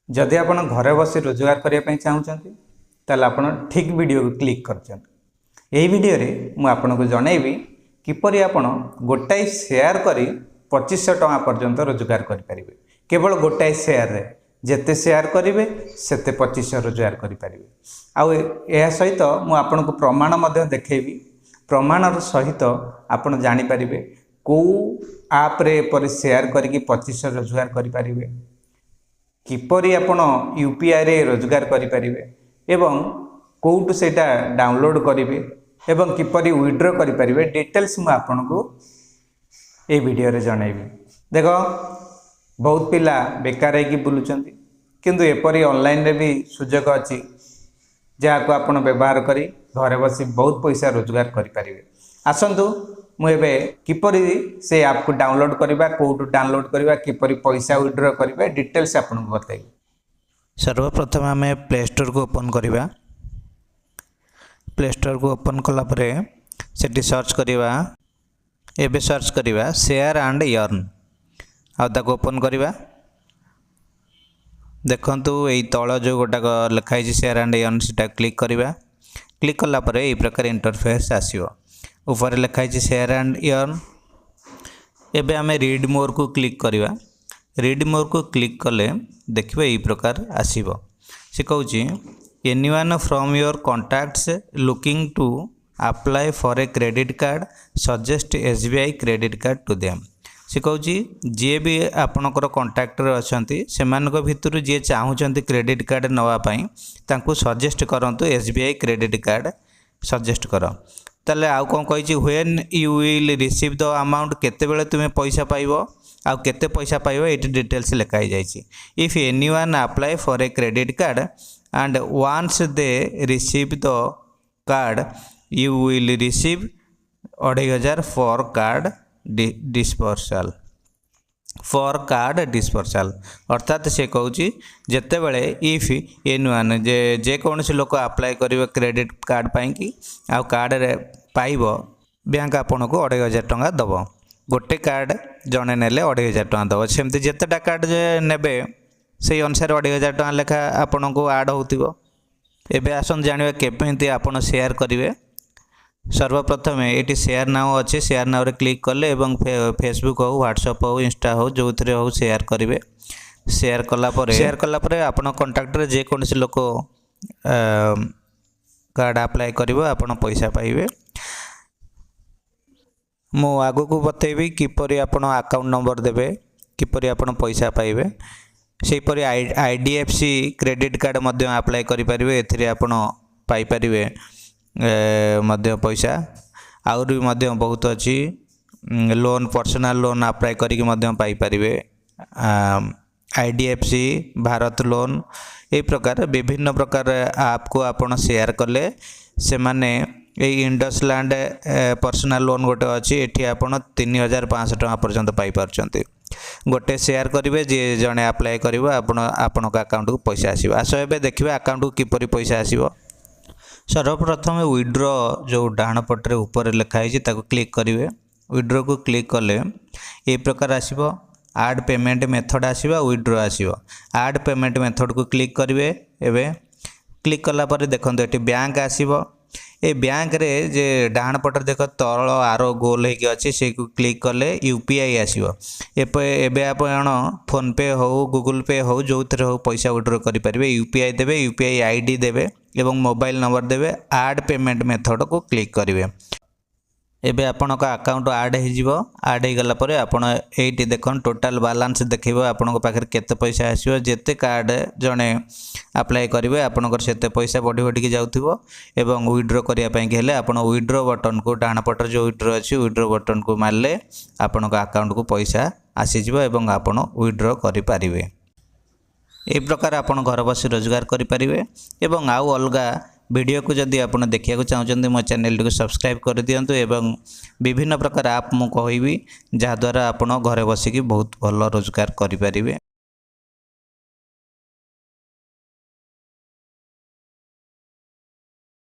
जदि आपण घरे बसी रोजगार करने चाहूँगी ताल आप ठीक वीडियो को क्लिक कर यही वीडियो रे मु आपन को जनइबी किपरि आपण गोटाए शेयर करी 2500 टଙ୍କା पर्यंत रोजगार करेंगे। केवल गोटाए शेयर रे जेते शेयर करेंगे सेते 2500 रोजगार करेंगे। आउ यह सहित मु आपन को प्रमाण मध्य देखैबी। प्रमाणर सहित आपण जानि परिबे को आप रे पर शेयर करके 2500 रोजगार करेंगे। किपरि आपण यूपीआई रे रोजगार करेंगे एवं कोउटु सेटा डाउनलोड करेंगे एवं किपरि विड्रॉ करेंगे डिटेल्स मु आपन को ए वीडियो रे जनइबी। देख बहुत पिला बेकार होगी बुलूचंती किंतु एपरी ऑनलाइन रे भी सुजोग अच्छी जहाँ को आपण व्यवहार करी घरे बसी बहुत पैसा रोजगार करेंगे। आसतु मुझे किपरि से ऐप को डाउनलोड करवा कोउटु डाउनलोड करवा किपरि पैसा विड्रॉ करवा डिटेल्स आपन को बताइए। सर्वप्रथम आम प्ले स्टोर को ओपन करवा। प्ले स्टोर को ओपन कला परे सेठी सर्च करवा। एबे सर्च करवा शेयर एंड अर्न आउ ओपन करवा। देखंतु एई तळ जो गोटा लिखाई शेयर एंड अर्न सेटा क्लिक करवा। क्लिक कला परे एई प्रकार इंटरफेस आसीबो। ऊपर लिखाई शेयर एंड अर्न। एबे आमे रीड मोर को क्लिक करवा। रीड मोर को क्लिक कले देखिए यही प्रकार आसीबो। से कहूँ anyone from your contacts looking to apply for a credit card suggest SBI credit card to them. से कहूँ जी भी आपणकर कॉन्टैक्ट अच्छा से भितर जी चाहूँगी क्रेडिट कार्ड नापी तांको सजेस्ट करंतु एसबीआई क्रेडिट कार्ड सजेस्ट कर। ताले आउ कौन कही when you will receive the amount केते तुम्हें पैसा पाइब आउ केते पैसा पाइब ये डिटेल्स लिखाई जाइए। If anyone apply for a credit card and once they receive the card you will receive 2500 for card dispersal for card dispersal. अर्थात से कहूँ जिते बड़े इफ एनीवन जे कौन लोक अप्लाई कर क्रेडिट कार्ड पाई आउ कार्ड रे पाइब बैंक आपन को 2500 टଙ୍କା दब। गोटे कार्ड जड़े नेले 2500 टଙ୍କା दब। सेमती जितेटा कार्ड नेबे से अनुसार 2500 टଙ୍କା लेखा आपन को आड होतिबो। एबे आसन जानिबा केमिति आपन शेयर करिवे। सर्वप्रथम ये शेयर नाउ अच्छे शेयर नाउ रे क्लिक कले एवं फेसबुक हो व्हाट्सएप हो इंस्टा हो जो थे हो शेयर करेंगे। शेयर कलापर आपन कॉन्टैक्ट रे जे कौन लोक कार्ड अप्लाई करिवो आपन पैसा पाइबे। मु आगु को बतेबी किपरि आपन अकाउंट नंबर देबे किपरि आपन पैसा पाइबे। सेहीपरि आईडीएफसी क्रेडिट कार्ड मध्य अप्लाई करि परिबे। एथिरे आपन पाई परिबे मध्य पैसा आउर भी मध्य बहुत अच्छी लोन पर्सनल लोन अप्लाई करिक मध्य पाई परिबे। आईडीएफसी भारत लोन ये प्रकार विभिन्न प्रकार ऐप को आपन शेयर कले से माने इंडसलैंड पर्सनल लोन गोटे अच्छी एठी आपन 3500 टଙ୍କା पर्यंत पाई पारछंती। गोटे शेयर करेंगे जी जड़े अप्लाई कर आपण अकाउंट को पैसा आसो। आस ए देखिए अकाउंट को किपरि पैसा आसो। सर्वप्रथम विड्रॉ जो डाण पटे ऊपर लिखाई क्लिक करेंगे। विड्रॉ को क्लिक कले ये प्रकार आसो। आड पेमेंट मेथड आसो विड्रॉ आसो। आड पेमेंट मेथड को क्लिक करेंगे। एवं क्लिक कलापर देखो ये बैंक आसो। ए बैंक रे जे डाण पटर देख तल आरो गोल होगी अच्छे से क्लिक कले यूपीआई आसो। एबे आपण फोन पे हो गूगल पे हो जो थे हो पैसा विड्रॉ करेंगे। यूपीआई देवे यूपीआई आईडी देवे एवं मोबाइल नंबर देवे। आड पेमेंट मेथड को क्लिक करेंगे। एबे आपण का अकाउंट आड हो आड हो गला परे आपण एटी देखन टोटल बैलेंस देखिबो आपण को पाखर केते पैसा आसीबो। जेते कार्ड जणे अप्लाई करिवे आपनकर सेते पैसा बढ़ी बढ़ी के जाउथिबो। एवं विड्रॉ करिया पई हेले आपण विड्रॉ बटन को डाण पटर जो विड्रॉ अछि विड्रॉ बटन को मारले आपण का अकाउंट को पैसा आसी जिवो एवं आपण विड्रॉ करि पारिबे। ए प्रकार आपण घर बसी रोजगार करि पारिबे। एवं आउ अलगा वीडियो को जदि आप देखा चाहते मो चैनल को सब्सक्राइब कर दिंतु एवं विभिन्न प्रकार ऐप मु कहबी जहाँद्वारा आप घरे बसिकी बहुत भल रोजगार करें।